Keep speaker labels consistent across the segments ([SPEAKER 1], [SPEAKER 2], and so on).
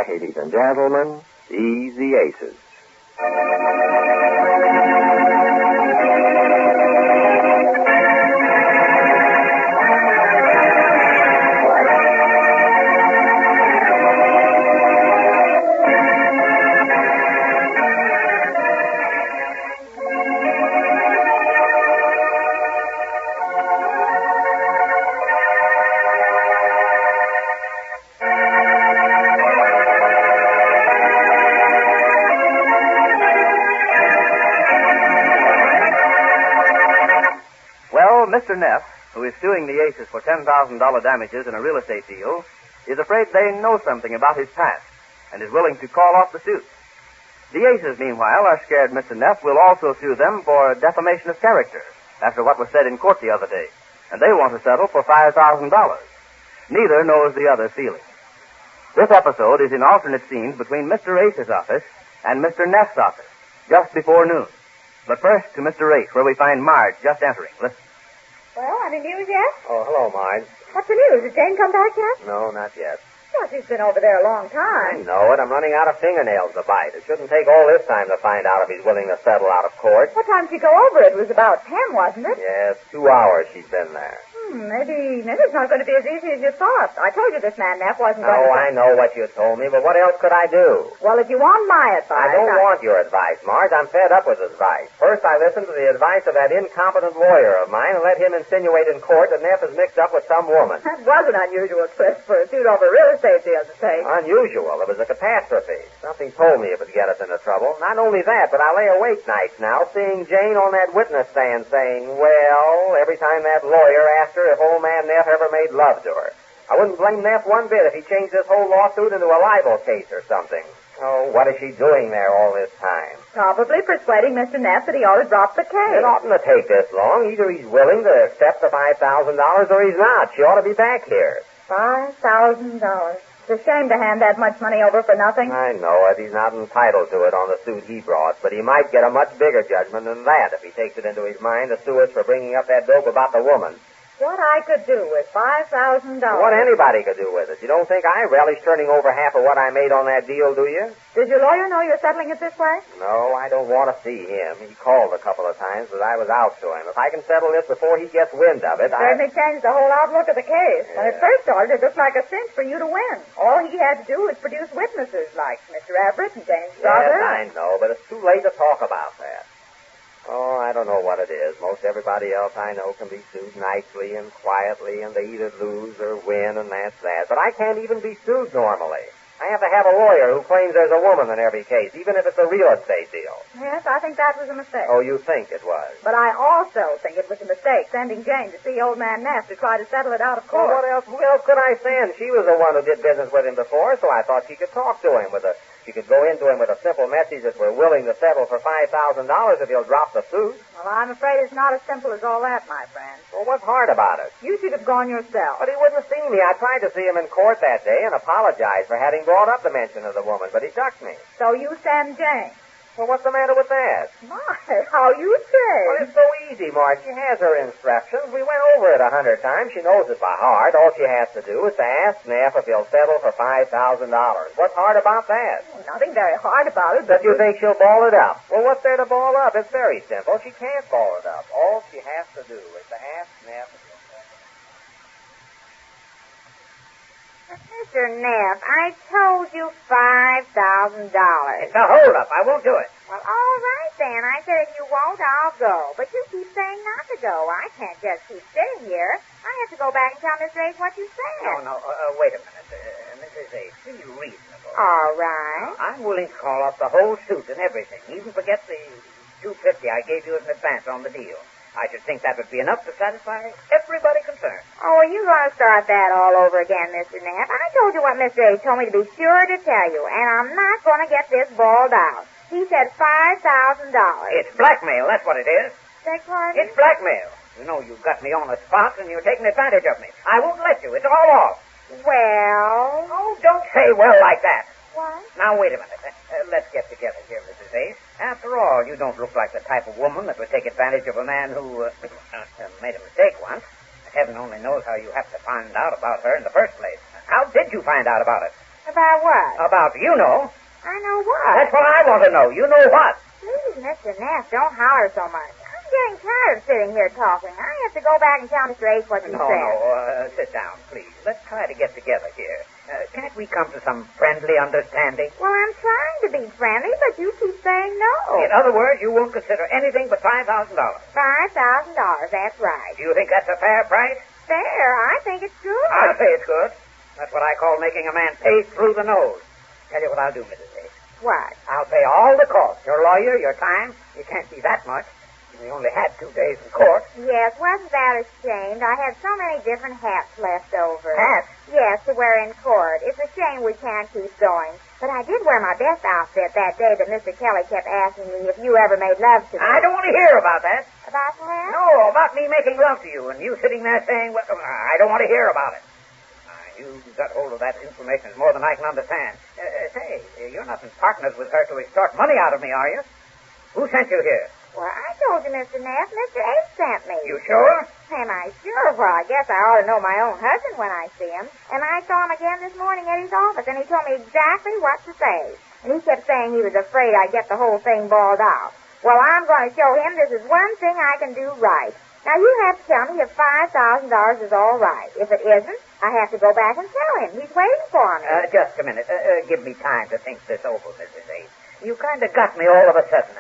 [SPEAKER 1] Ladies and gentlemen, Easy Aces.
[SPEAKER 2] Mr. Neff, who is suing the Aces for $10,000 damages in a real estate deal, is afraid they know something about his past and is willing to call off the suit. The Aces, meanwhile, are scared Mr. Neff will also sue them for defamation of character after what was said in court the other day, and they want to settle for $5,000. Neither knows the other's feelings. This episode is in alternate scenes between Mr. Ace's office and Mr. Neff's office, just before noon. But first to Mr. Ace, where we find Marge just entering. Listen.
[SPEAKER 3] Well, any news yet?
[SPEAKER 1] Oh, hello, Marge.
[SPEAKER 3] What's the news? Has Jane come back yet?
[SPEAKER 1] No, not yet.
[SPEAKER 3] Well, she's been over there a long
[SPEAKER 1] I
[SPEAKER 3] time.
[SPEAKER 1] know it. I'm running out of fingernails to bite. It shouldn't take all this time to find out if he's willing to settle out of court.
[SPEAKER 3] What time did you go over? It was about 10, wasn't it?
[SPEAKER 1] Yes, 2 hours she's been there.
[SPEAKER 3] Maybe it's not going to be as easy as you thought. I told you this man Neff wasn't going to...
[SPEAKER 1] Oh, I know what you told me, but what else could I do?
[SPEAKER 3] Well, if you want my advice...
[SPEAKER 1] I don't want your advice, Marge. I'm fed up with advice. First, I listened to the advice of that incompetent lawyer of mine and let him insinuate in court that Neff is mixed up with some woman.
[SPEAKER 3] That was an unusual twist for a suit over real estate deal to take.
[SPEAKER 1] Unusual. It was a catastrophe. Something told me it would get us into trouble. Not only that, but I lay awake nights now seeing Jane on that witness stand saying, well, every time that lawyer asked her if old man Neff ever made love to her. I wouldn't blame Neff one bit if he changed this whole lawsuit into a libel case or something. Oh, what is she doing there all this time?
[SPEAKER 3] Probably persuading Mr. Neff that he ought to drop the case.
[SPEAKER 1] It oughtn't to take this long. Either he's willing to accept the $5,000 or he's not. She ought to be back here.
[SPEAKER 3] $5,000. It's a shame to hand that much money over for nothing.
[SPEAKER 1] I know it. He's not entitled to it on the suit he brought, but he might get a much bigger judgment than that if he takes it into his mind to sue us for bringing up that dope about the woman.
[SPEAKER 3] What I could do with $5,000.
[SPEAKER 1] What anybody could do with it. You don't think I relish turning over half of what I made on that deal, do you?
[SPEAKER 3] Does your lawyer know you're settling it this way?
[SPEAKER 1] No, I don't want to see him. He called a couple of times, but I was out to him. If I can settle this before he gets wind of it,
[SPEAKER 3] Certainly changed the whole outlook of the case. When it first started, it looked like a cinch for you to win. All he had to do was produce witnesses like Mr. Everett and James Brother.
[SPEAKER 1] Yes, I know, but it's too late to talk about that. Oh, I don't know what it is. Most everybody else I know can be sued nicely and quietly, and they either lose or win, and that's that. But I can't even be sued normally. I have to have a lawyer who claims there's a woman in every case, even if it's a real estate deal.
[SPEAKER 3] Yes, I think that was a mistake.
[SPEAKER 1] Oh, you think it was?
[SPEAKER 3] But I also think it was a mistake sending Jane to see old man Neff to try to settle it out of court.
[SPEAKER 1] Well, who else could I send? She was the one who did business with him before, so I thought she could talk to him she could go into him with a simple message that we're willing to settle for $5,000 if he'll drop the suit.
[SPEAKER 3] Well, I'm afraid it's not as simple as all that, my friend.
[SPEAKER 1] Well, what's hard about it?
[SPEAKER 3] You should have gone yourself.
[SPEAKER 1] But he wouldn't see me. I tried to see him in court that day and apologize for having brought up the mention of the woman, but he ducked me.
[SPEAKER 3] So you send Jane.
[SPEAKER 1] Well, what's the matter with that?
[SPEAKER 3] My, how you say.
[SPEAKER 1] Well, it's so easy, Mark. She has her instructions. We went over it 100 times. She knows it by heart. All she has to do is to ask Neff if he'll settle for $5,000. What's hard about that?
[SPEAKER 3] Well, nothing very hard about it,
[SPEAKER 1] But you think she'll ball it up? Well, what's there to ball up? It's very simple. She can't ball it up. All she has to do is to ask Neff if he'll settle.
[SPEAKER 4] Mr. Neff, I told you $5,000.
[SPEAKER 1] It's a hold-up. I won't do it.
[SPEAKER 4] Well, all right then. I said if you won't, I'll go. But you keep saying not to go. I can't just keep sitting here. I have to go back and tell Mr. Ace what you said.
[SPEAKER 5] No, wait a minute. Mrs. Ace, be reasonable.
[SPEAKER 4] All right.
[SPEAKER 5] I'm willing to call off the whole suit and everything, even forget the $250 I gave you as an advance on the deal. I should think that would be enough to satisfy everybody concerned.
[SPEAKER 4] Oh, are you going to start that all over again, Mr. Neff? I told you what Mr. Ace told me to be sure to tell you, and I'm not going to get this balled out. He said $5,000.
[SPEAKER 5] It's blackmail, that's what it is.
[SPEAKER 4] Beg pardon?
[SPEAKER 5] It's blackmail. You know you've got me on the spot, and you're taking advantage of me. I won't let you. It's all off.
[SPEAKER 4] Well...
[SPEAKER 5] Oh, don't say well like that.
[SPEAKER 4] What?
[SPEAKER 5] Now, wait a minute. Let's get together here, Mrs. Ace. After all, you don't look like the type of woman that would take advantage of a man who made a mistake once. Heaven only knows how you have to find out about her in the first place. How did you find out about it?
[SPEAKER 4] About what?
[SPEAKER 5] About, you know.
[SPEAKER 4] I know what.
[SPEAKER 5] That's what I want to know. You know what?
[SPEAKER 4] Please, Mr. Neff, don't holler so much. I'm getting tired of sitting here talking. I have to go back and tell Mr. Ace what you said.
[SPEAKER 5] Sit down, please. Let's try to get together here. Can't we come to some friendly understanding?
[SPEAKER 4] Well, I'm trying to be friendly, but you keep saying no.
[SPEAKER 5] In other words, you won't consider anything but $5,000.
[SPEAKER 4] $5,000, that's right.
[SPEAKER 5] Do you think that's a fair price?
[SPEAKER 4] Fair, I think it's good.
[SPEAKER 5] I'll say it's good. That's what I call making a man pay through the nose. Tell you what I'll do, Mrs. Ace.
[SPEAKER 4] What?
[SPEAKER 5] I'll pay all the costs. Your lawyer, your time. You can't be that much. We only had 2 days in court.
[SPEAKER 4] Yes, wasn't that a shame? I had so many different hats left over.
[SPEAKER 5] Hats?
[SPEAKER 4] Yes, to wear in court. It's a shame we can't keep going. But I did wear my best outfit that day that Mr. Kelly kept asking me if you ever made love to me.
[SPEAKER 5] I don't want to hear about that.
[SPEAKER 4] About what?
[SPEAKER 5] No, about me making love to you and you sitting there saying, well, I don't want to hear about it. You got hold of that information more than I can understand. Say, you're not in partners with her to extort money out of me, are you? Who sent you here?
[SPEAKER 4] Well, I told you, Mr. Neff. Mr. Ace sent me.
[SPEAKER 5] You sure?
[SPEAKER 4] Am I sure? Well, I guess I ought to know my own husband when I see him. And I saw him again this morning at his office, and he told me exactly what to say. And he kept saying he was afraid I'd get the whole thing balled out. Well, I'm going to show him this is one thing I can do right. Now, you have to tell me if $5,000 is all right. If it isn't, I have to go back and tell him. He's waiting for me.
[SPEAKER 5] Just a minute. Give me time to think this over, Mrs. Ace. You kind of got me all of a sudden.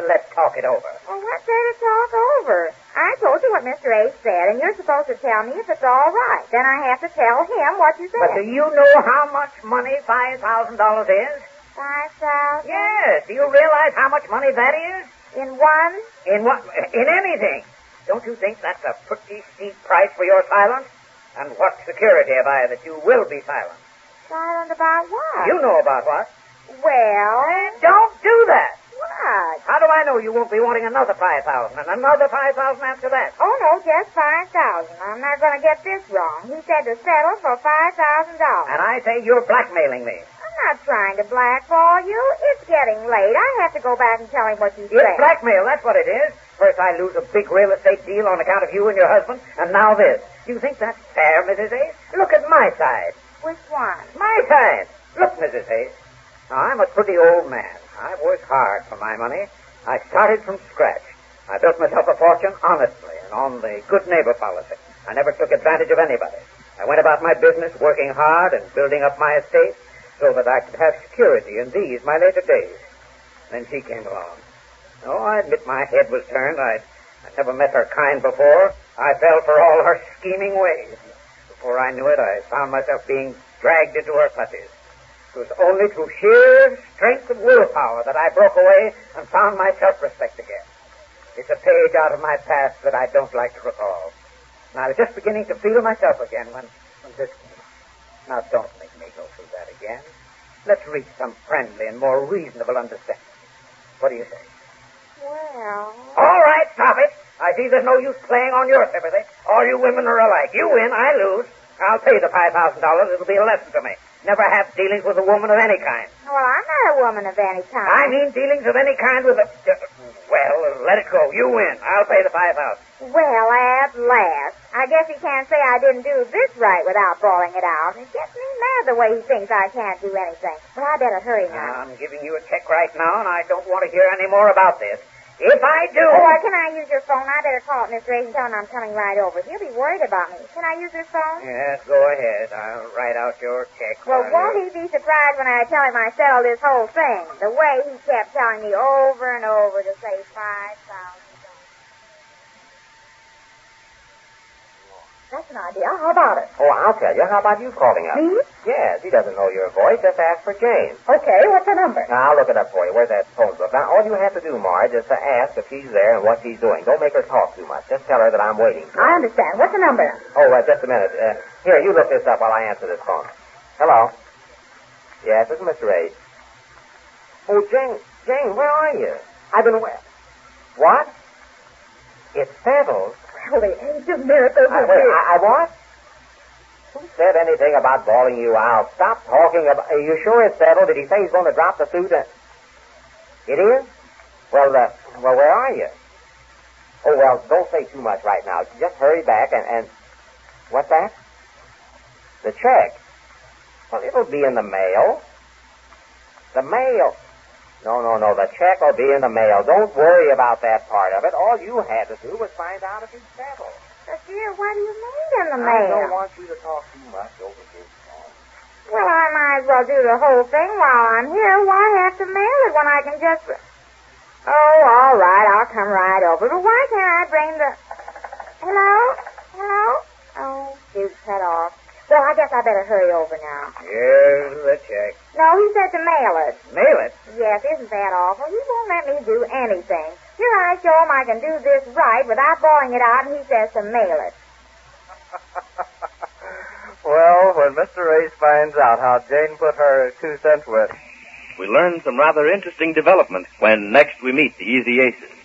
[SPEAKER 5] Let's talk it over.
[SPEAKER 4] Well, what's there to talk over? I told you what Mr. Ace said, and you're supposed to tell me if it's all right. Then I have to tell him what you said.
[SPEAKER 5] But do you know how much money $5,000 is?
[SPEAKER 4] 5,000?
[SPEAKER 5] Yes. Do you realize how much money that is?
[SPEAKER 4] In one?
[SPEAKER 5] In what? In anything. Don't you think that's a pretty steep price for your silence? And what security have I that you will be silent?
[SPEAKER 4] Silent about what?
[SPEAKER 5] You know about what.
[SPEAKER 4] Well...
[SPEAKER 5] Don't do that.
[SPEAKER 4] What?
[SPEAKER 5] How do I know you won't be wanting another 5,000 and another 5,000 after that?
[SPEAKER 4] Oh, no, just 5,000. I'm not going to get this wrong. He said to settle for $5,000.
[SPEAKER 5] And I say you're blackmailing me.
[SPEAKER 4] I'm not trying to blackball you. It's getting late. I have to go back and tell him what you said.
[SPEAKER 5] It's blackmail, that's what it is. First I lose a big real estate deal on account of you and your husband, and now this. Do you think that's fair, Mrs. Ace? Look at my side.
[SPEAKER 4] Which one?
[SPEAKER 5] My side. Look, Mrs. Ace. Now, I'm a pretty old man. I've worked hard for my money. I started from scratch. I built myself a fortune honestly and on the good neighbor policy. I never took advantage of anybody. I went about my business working hard and building up my estate so that I could have security in these, my later days. Then she came along. Oh, I admit my head was turned. I'd never met her kind before. I fell for all her scheming ways. Before I knew it, I found myself being dragged into her clutches. It was only through sheer strength of willpower that I broke away and found my self-respect again. It's a page out of my past that I don't like to recall. And I was just beginning to feel myself again when this came. Now, don't make me go through that again. Let's reach some friendly and more reasonable understanding. What do you say?
[SPEAKER 4] Well...
[SPEAKER 5] All right, stop it. I see there's no use playing on your sympathy. All you women are alike. You win, I lose. I'll pay the $5,000. It'll be a lesson to me. Never have dealings with a woman of any kind.
[SPEAKER 4] Well, I'm not a woman of any kind.
[SPEAKER 5] I mean dealings of any kind with a... Well, let it go. You win. I'll pay the $5,000.
[SPEAKER 4] Well, at last. I guess he can't say I didn't do this right without bawling it out. It gets me mad the way he thinks I can't do anything. But I better hurry now.
[SPEAKER 5] I'm giving you a check right now, and I don't want to hear any more about this. If I do...
[SPEAKER 4] Oh, can I use your phone? I better call it Mr. Ace and tell him I'm coming right over. He'll be worried about me. Can I use his phone?
[SPEAKER 5] Yes, go ahead. I'll write out your check.
[SPEAKER 4] Well, won't he be surprised when I tell him I settled this whole thing? The way he kept telling me over and over to say $5,000. That's an idea. How about it?
[SPEAKER 1] Oh, I'll tell you. How about you calling up?
[SPEAKER 3] Me?
[SPEAKER 1] Yes, he doesn't know your voice. Just ask for Jane.
[SPEAKER 3] Okay, what's the number?
[SPEAKER 1] Now, I'll look it up for you. Where's that phone book? Now, all you have to do, Marge, is to ask if she's there and what she's doing. Don't make her talk too much. Just tell her that I'm waiting for her.
[SPEAKER 3] I understand. What's the number?
[SPEAKER 1] Oh, just a minute. Here, you look this up while I answer this phone. Hello? Yes, this is Mr. Ace. Oh, Jane, where are you? I've been away. What? It's settled.
[SPEAKER 3] Well, the age of miracles is here.
[SPEAKER 1] I what? Who said anything about bawling you out? Stop talking about... Are you sure it's settled? Did he say he's going to drop the suit? It is? Well, where are you? Oh, well, don't say too much right now. Just hurry back and... What's that? The check. Well, it'll be in the mail. The mail. No. The check will be in the mail. Don't worry about that part of it. All you had to do was find out if he settled.
[SPEAKER 4] But, dear, what do you mean in the mail?
[SPEAKER 1] I don't want you to talk too much over this phone.
[SPEAKER 4] Well, I might as well do the whole thing while I'm here. Why have to mail it when I can just... Oh, all right, I'll come right over. But why can't I bring the... Hello? Oh, shoot, cut off. Well, I guess I better hurry over now.
[SPEAKER 5] Here's the check.
[SPEAKER 4] No, he said to mail it.
[SPEAKER 5] Mail it?
[SPEAKER 4] Yes, isn't that awful? He won't let me do anything. Here I show him I can do this right without bawling it out, and he says to mail it.
[SPEAKER 2] Well, when Mr. Ace finds out how Jane put her 2 cents worth, we learn some rather interesting developments when next we meet the Easy Aces.